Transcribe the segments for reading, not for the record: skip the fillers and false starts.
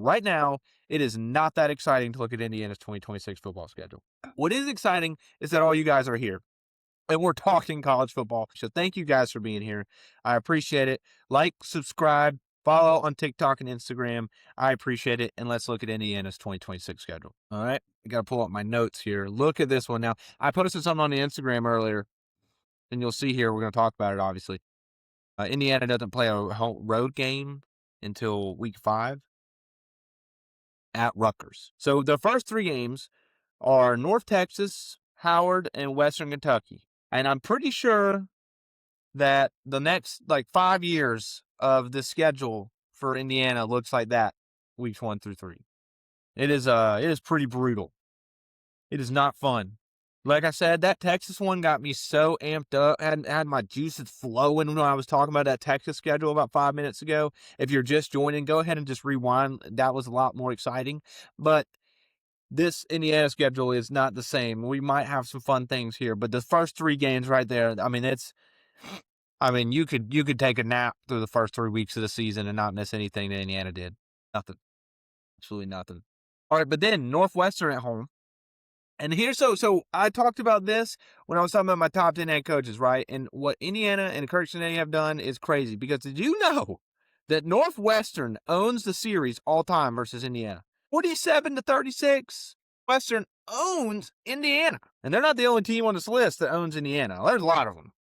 right now, it is not that exciting to look at Indiana's 2026 football schedule. What is exciting is that all you guys are here and we're talking college football. So thank you guys for being here. I appreciate it. Like, subscribe, follow on TikTok and Instagram. I appreciate it. And let's look at Indiana's 2026 schedule. All right. I got to pull up my notes here. Look at this one now. I posted something on the Instagram earlier, and you'll see here. We're going to talk about it, obviously. Indiana doesn't play a home road game until week 5 at Rutgers. So the first 3 games are North Texas, Howard, and Western Kentucky. And I'm pretty sure that the next 5 years of the schedule for Indiana looks like that, weeks 1 through 3. It is pretty brutal. It is not fun. Like I said, that Texas one got me so amped up. Had my juices flowing when I was talking about that Texas schedule about 5 minutes ago. If you're just joining, go ahead and just rewind. That was a lot more exciting. But this Indiana schedule is not the same. We might have some fun things here, but the first 3 games right there, you could take a nap through the first 3 weeks of the season and not miss anything that Indiana did. Nothing. Absolutely nothing. All right, but then Northwestern at home. And here, so I talked about this when I was talking about my top 10 head coaches, right? And what Indiana and Kirk Chinelli have done is crazy, because did you know that Northwestern owns the series all time versus Indiana? 47-36. Western owns Indiana. And they're not the only team on this list that owns Indiana. There's a lot of them.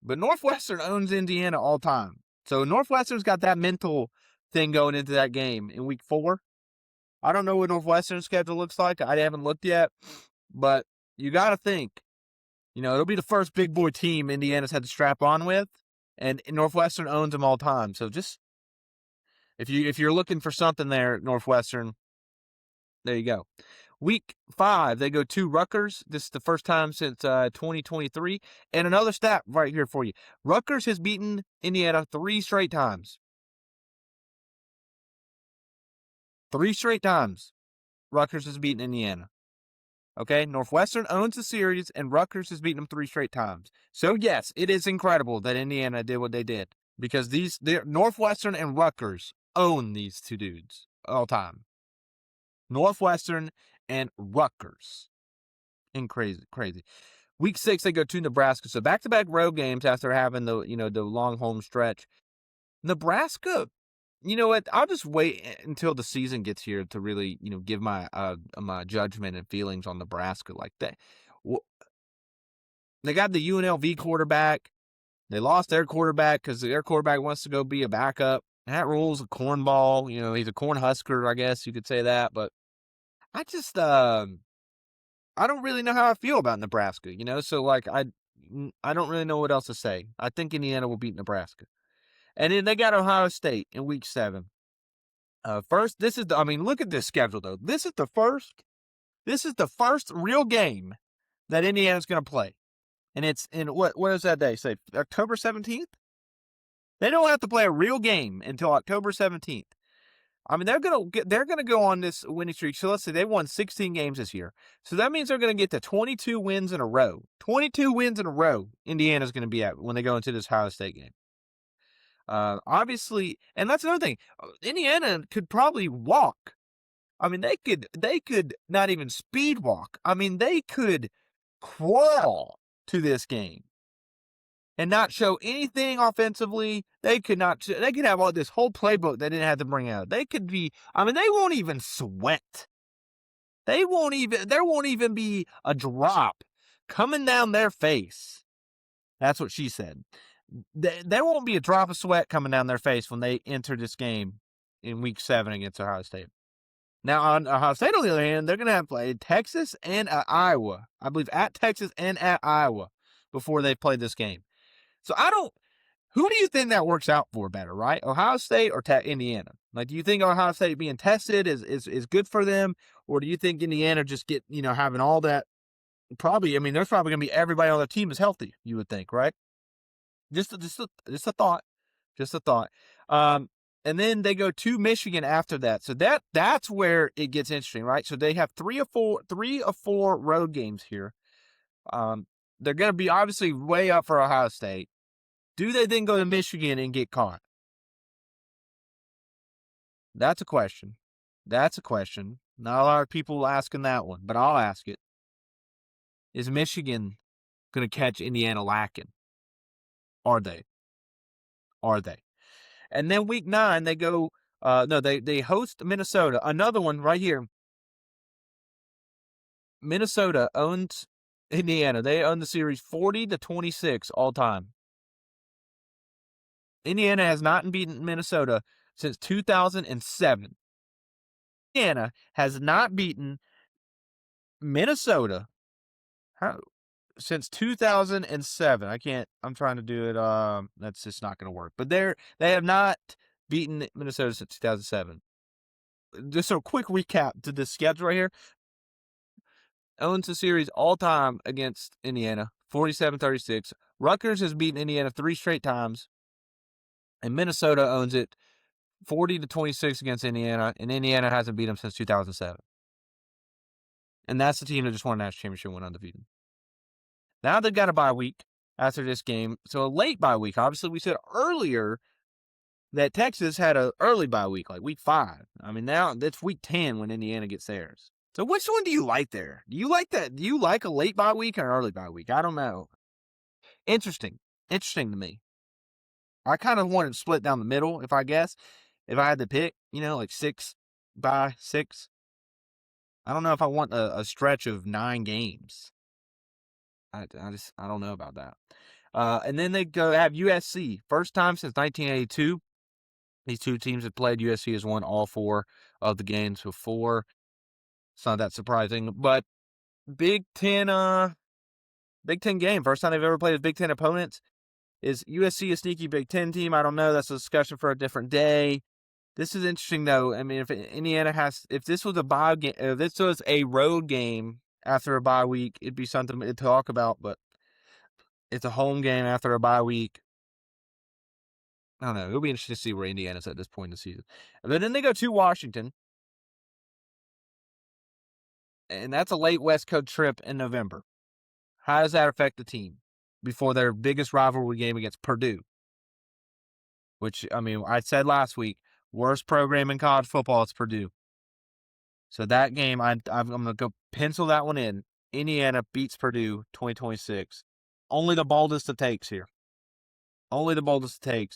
But Northwestern owns Indiana all time. So Northwestern's got that mental thing going into that game in week 4. I don't know what Northwestern's schedule looks like. I haven't looked yet. But you got to think, it'll be the first big boy team Indiana's had to strap on with. And Northwestern owns them all time. So just, if you're looking for something there at Northwestern, there you go. Week 5, they go to Rutgers. This is the first time since 2023. And another stat right here for you. Rutgers has beaten Indiana 3 straight times. 3 straight times Rutgers has beaten Indiana. Okay, Northwestern owns the series, and Rutgers has beaten them 3 straight times. So yes, it is incredible that Indiana did what they did, because Northwestern and Rutgers own these 2 dudes all time. Northwestern and Rutgers. And crazy. Week 6, they go to Nebraska. So back-to-back road games after having the long home stretch. Nebraska, you know what? I'll just wait until the season gets here to really, give my my judgment and feelings on Nebraska like that. They got the UNLV quarterback. They lost their quarterback because their quarterback wants to go be a backup. That Rule's a cornball. He's a corn husker, I guess you could say that. But I just, I don't really know how I feel about Nebraska, So, I don't really know what else to say. I think Indiana will beat Nebraska. And then they got Ohio State in week 7. First, look at this schedule, though. This is the first real game that Indiana's going to play. And it's in, what is that day? Say, October 17th? They don't have to play a real game until October 17th. They're gonna go on this winning streak. So let's say they won 16 games this year. So that means they're gonna get to 22 wins in a row. 22 wins in a row. Indiana's gonna be at when they go into this Ohio State game. Obviously, and that's another thing. Indiana could probably walk. They could not even speed walk. They could crawl to this game and not show anything offensively. They could have all this whole playbook they didn't have to bring out. They could be, they won't even sweat. There won't even be a drop coming down their face. That's what she said. There won't be a drop of sweat coming down their face when they enter this game in week 7 against Ohio State. Now, on Ohio State, on the other hand, they're going to have played Texas and Iowa. I believe at Texas and at Iowa before they play this game. So who do you think that works out for better, right? Ohio State or Indiana? Do you think Ohio State being tested is good for them? Or do you think Indiana just having all that? Probably, there's probably going to be everybody on the team is healthy, you would think, right? Just a thought. Just a thought. And then they go to Michigan after that. So that's where it gets interesting, right? So they have 3 of 4 road games here. They're going to be obviously way up for Ohio State. Do they then go to Michigan and get caught? That's a question. That's a question. Not a lot of people asking that one, but I'll ask it. Is Michigan going to catch Indiana lacking? Are they? Are they? And then week 9, they go. No, they host Minnesota. Another one right here. Minnesota owns Indiana. They own the series 40-26 all time. Indiana has not beaten Minnesota since 2007. Indiana has not beaten Minnesota since 2007. I'm trying to do it. That's just not going to work. But they have not beaten Minnesota since 2007. Just a quick recap to this schedule right here. Owns the series all time against Indiana, 47-36. Rutgers has beaten Indiana 3 straight times. And Minnesota owns it 40-26 against Indiana, and Indiana hasn't beat them since 2007. And that's the team that just won a national championship, went undefeated. Now they've got a bye week after this game, so a late bye week. Obviously, we said earlier that Texas had an early bye week, like week 5. I mean, now it's week 10 when Indiana gets theirs. So which one do you like there? Do you like that? Do you like a late bye week or an early bye week? I don't know. Interesting to me. I kind of wanted to split down the middle, if I had to pick, like 6 by 6. I don't know if I want a stretch of 9 games. I don't know about that. And then they go have USC. First time since 1982. These two teams have played. USC has won all 4 of the games before. It's not that surprising. But Big Ten game. First time they've ever played with Big Ten opponents. Is USC a sneaky Big Ten team? I don't know. That's a discussion for a different day. This is interesting, though. I mean, if this was a bye game, if this was a road game after a bye week, it'd be something to talk about. But it's a home game after a bye week. I don't know. It'll be interesting to see where Indiana's at this point in the season. But then they go to Washington, and that's a late West Coast trip in November. How does that affect the team before their biggest rivalry game against Purdue? Which, I mean, I said last week, worst program in college football is Purdue. So that game, I'm going to go pencil that one in. Indiana beats Purdue 2026. Only the boldest of takes here. Only the boldest of takes.